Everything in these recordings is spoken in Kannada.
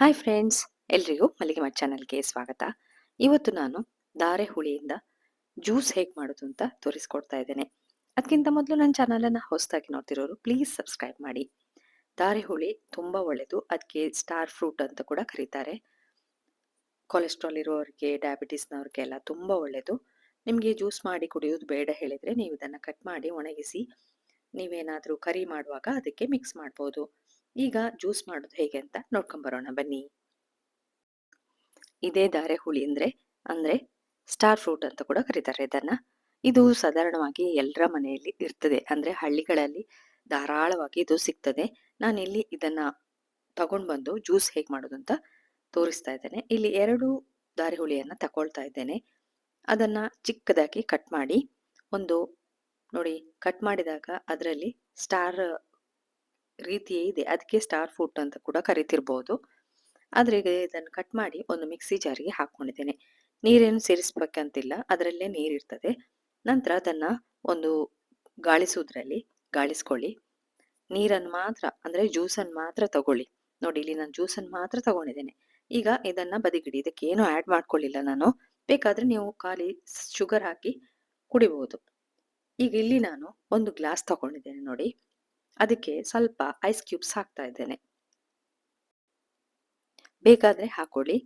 ಹಾಯ್ ಫ್ರೆಂಡ್ಸ್, ಎಲ್ರಿಗೂ ಮಲ್ಲಿಗೆ ಮಠ್ ಚಾನಲ್ಗೆ ಸ್ವಾಗತ. ಇವತ್ತು ನಾನು ಧಾರೆ ಹುಳಿಯಿಂದ ಜ್ಯೂಸ್ ಹೇಗೆ ಮಾಡೋದು ಅಂತ ತೋರಿಸ್ಕೊಡ್ತಾ ಇದ್ದೇನೆ. ಅದಕ್ಕಿಂತ ಮೊದಲು ನನ್ನ ಚಾನಲನ್ನು ಹೊಸದಾಗಿ ನೋಡ್ತಿರೋರು ಪ್ಲೀಸ್ ಸಬ್ಸ್ಕ್ರೈಬ್ ಮಾಡಿ. ಧಾರೆ ಹುಳಿ ತುಂಬ ಒಳ್ಳೆಯದು. ಅದಕ್ಕೆ ಸ್ಟಾರ್ ಫ್ರೂಟ್ ಅಂತ ಕೂಡ ಕರೀತಾರೆ. ಕೊಲೆಸ್ಟ್ರಾಲ್ ಇರೋರಿಗೆ, ಡಯಾಬಿಟಿಸ್ನವ್ರಿಗೆಲ್ಲ ತುಂಬ ಒಳ್ಳೆಯದು. ನಿಮಗೆ ಜ್ಯೂಸ್ ಮಾಡಿ ಕುಡಿಯೋದು ಬೇಡ ಹೇಳಿದರೆ ನೀವು ಇದನ್ನು ಕಟ್ ಮಾಡಿ ಒಣಗಿಸಿ ನೀವೇನಾದರೂ ಕರಿ ಮಾಡುವಾಗ ಅದಕ್ಕೆ ಮಿಕ್ಸ್ ಮಾಡ್ಬೋದು. ಈಗ ಜ್ಯೂಸ್ ಮಾಡೋದು ಹೇಗೆ ಅಂತ ನೋಡ್ಕೊಂಬರೋಣ ಬನ್ನಿ. ಇದೇ ಧಾರೆ ಹುಳಿ ಅಂದ್ರೆ ಸ್ಟಾರ್ ಫ್ರೂಟ್ ಅಂತ ಕೂಡ ಕರೀತಾರೆ ಇದನ್ನ. ಇದು ಸಾಧಾರಣವಾಗಿ ಎಲ್ಲರ ಮನೆಯಲ್ಲಿ ಇರ್ತದೆ. ಅಂದ್ರೆ ಹಳ್ಳಿಗಳಲ್ಲಿ ಧಾರಾಳವಾಗಿ ಇದು ಸಿಗ್ತದೆ. ನಾನಿಲ್ಲಿ ಇದನ್ನ ತಗೊಂಡ್ ಬಂದು ಜ್ಯೂಸ್ ಹೇಗೆ ಮಾಡೋದು ಅಂತ ತೋರಿಸ್ತಾ ಇದ್ದೇನೆ. ಇಲ್ಲಿ 2 ಧಾರೆ ಹುಳಿಯನ್ನ ತಕೊಳ್ತಾ ಇದ್ದೇನೆ. ಅದನ್ನ ಚಿಕ್ಕದಾಗಿ ಕಟ್ ಮಾಡಿ ಒಂದು ನೋಡಿ, ಕಟ್ ಮಾಡಿದಾಗ ಅದರಲ್ಲಿ ಸ್ಟಾರ್ ರೀತಿಯೇ ಇದೆ. ಅದಕ್ಕೆ ಸ್ಟಾರ್ ಫ್ರೂಟ್ ಅಂತ ಕೂಡ ಕರಿತಿರ್ಬೋದು. ಆದ್ರೆ ಈಗ ಇದನ್ನು ಕಟ್ ಮಾಡಿ ಒಂದು ಮಿಕ್ಸಿ ಜಾರಿಗೆ ಹಾಕೊಂಡಿದ್ದೇನೆ. ನೀರೇನು ಸೇರಿಸ್ಬೇಕಂತಿಲ್ಲ, ಅದರಲ್ಲೇ ನೀರಿರ್ತದೆ. ನಂತರ ಅದನ್ನ ಒಂದು ಗಾಳಿಸೋದ್ರಲ್ಲಿ ಗಾಳಿಸ್ಕೊಳ್ಳಿ. ನೀರನ್ನು ಮಾತ್ರ ಅಂದ್ರೆ ಜ್ಯೂಸನ್ನು ಮಾತ್ರ ತಗೊಳ್ಳಿ. ನೋಡಿ, ಇಲ್ಲಿ ನಾನು ಜ್ಯೂಸನ್ನು ಮಾತ್ರ ತಗೊಂಡಿದ್ದೇನೆ. ಈಗ ಇದನ್ನ ಬದಿಗಿಡಿ. ಇದಕ್ಕೆ ಏನು ಆಡ್ ಮಾಡ್ಕೊಳ್ಳಿಲ್ಲ ನಾನು. ಬೇಕಾದ್ರೆ ನೀವು ಖಾಲಿ ಶುಗರ್ ಹಾಕಿ ಕುಡಿಬಹುದು. ಈಗ ಇಲ್ಲಿ ನಾನು ಒಂದು ಗ್ಲಾಸ್ ತಗೊಂಡಿದ್ದೇನೆ ನೋಡಿ. ಅದಕ್ಕೆ ಸ್ವಲ್ಪ ಐಸ್ ಕ್ಯೂಬ್ಸ್ ಹಾಕ್ತಾ ಇದ್ದೇನೆ. ಬೇಕಾದ್ರೆ ಹಾಕೊಳ್ಳಿ.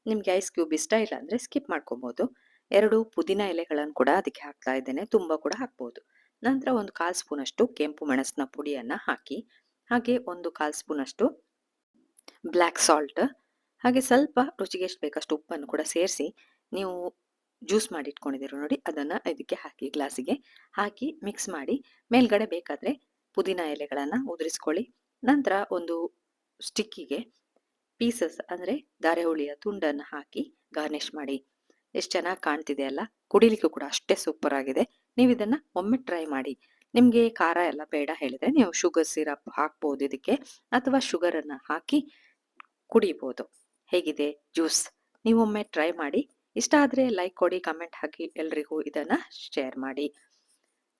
ನಿಮ್ಗೆ ಐಸ್ ಕ್ಯೂಬ್ ಇಷ್ಟ ಇಲ್ಲ ಅಂದ್ರೆ ಸ್ಕಿಪ್ ಮಾಡ್ಕೊಬಹುದು. 2 ಪುದೀನ ಎಲೆಗಳನ್ನು ಕೂಡ ಅದಕ್ಕೆ ಹಾಕ್ತಾ ಇದ್ದೇನೆ. ತುಂಬ ಕೂಡ ಹಾಕ್ಬಹುದು. ನಂತರ ಒಂದು 1/4 ಸ್ಪೂನ್ ಅಷ್ಟು ಕೆಂಪು ಮೆಣಸಿನ ಪುಡಿಯನ್ನ ಹಾಕಿ, ಹಾಗೆ ಒಂದು 1/4 ಸ್ಪೂನ್ ಅಷ್ಟು ಬ್ಲ್ಯಾಕ್ ಸಾಲ್ಟ್, ಹಾಗೆ ಸ್ವಲ್ಪ ರುಚಿಗೆ ಎಷ್ಟು ಬೇಕಷ್ಟು ಉಪ್ಪನ್ನು ಕೂಡ ಸೇರಿಸಿ ನೀವು ಜ್ಯೂಸ್ ಮಾಡಿ ಇಟ್ಕೊಂಡಿದ್ದೀರ ನೋಡಿ, ಅದನ್ನ ಇದಕ್ಕೆ ಹಾಕಿ ಗ್ಲಾಸಿಗೆ ಹಾಕಿ ಮಿಕ್ಸ್ ಮಾಡಿ ಮೇಲ್ಗಡೆ ಬೇಕಾದ್ರೆ ಪುದೀನ ಎಲೆಗಳನ್ನ ಉದುರಿಸ್ಕೊಳ್ಳಿ. ನಂತರ ಒಂದು ಸ್ಟಿಕ್ಕಿಗೆ ಪೀಸಸ್ ಅಂದ್ರೆ ಧಾರೆ ಹುಳಿಯ ತುಂಡನ್ನು ಹಾಕಿ ಗಾರ್ನಿಶ್ ಮಾಡಿ. ಎಷ್ಟು ಚೆನ್ನಾಗಿ ಕಾಣ್ತಿದೆ ಅಲ್ಲ. ಕುಡಿಲಿಕ್ಕೂ ಕೂಡ ಅಷ್ಟೇ ಸೂಪರ್ ಆಗಿದೆ. ನೀವು ಇದನ್ನ ಒಮ್ಮೆ ಟ್ರೈ ಮಾಡಿ. ನಿಮ್ಗೆ ಖಾರ ಎಲ್ಲ ಬೇಡ ಹೇಳಿದ್ರೆ ನೀವು ಶುಗರ್ ಸಿರಪ್ ಹಾಕ್ಬೋದು ಇದಕ್ಕೆ, ಅಥವಾ ಶುಗರ್ ಅನ್ನ ಹಾಕಿ ಕುಡಿಬಹುದು. ಹೇಗಿದೆ ಜ್ಯೂಸ್? ನೀವೊಮ್ಮೆ ಟ್ರೈ ಮಾಡಿ. ಇಷ್ಟ ಆದ್ರೆ ಲೈಕ್ ಕೊಡಿ, ಕಮೆಂಟ್ ಹಾಕಿ, ಎಲ್ರಿಗೂ ಇದನ್ನ ಶೇರ್ ಮಾಡಿ.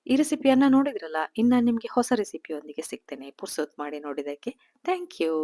ಈ ರೆಸಿಪಿಯನ್ನ ನೋಡಿದ್ರಲ್ಲ, ಇನ್ನ ನಿಮ್ಗೆ ಹೊಸ ರೆಸಿಪಿಯೊಂದಿಗೆ ಸಿಗ್ತೇನೆ. ಪುರ್ಸೊತ್ ಮಾಡಿ ನೋಡಿದಕ್ಕೆ ಥ್ಯಾಂಕ್ ಯು.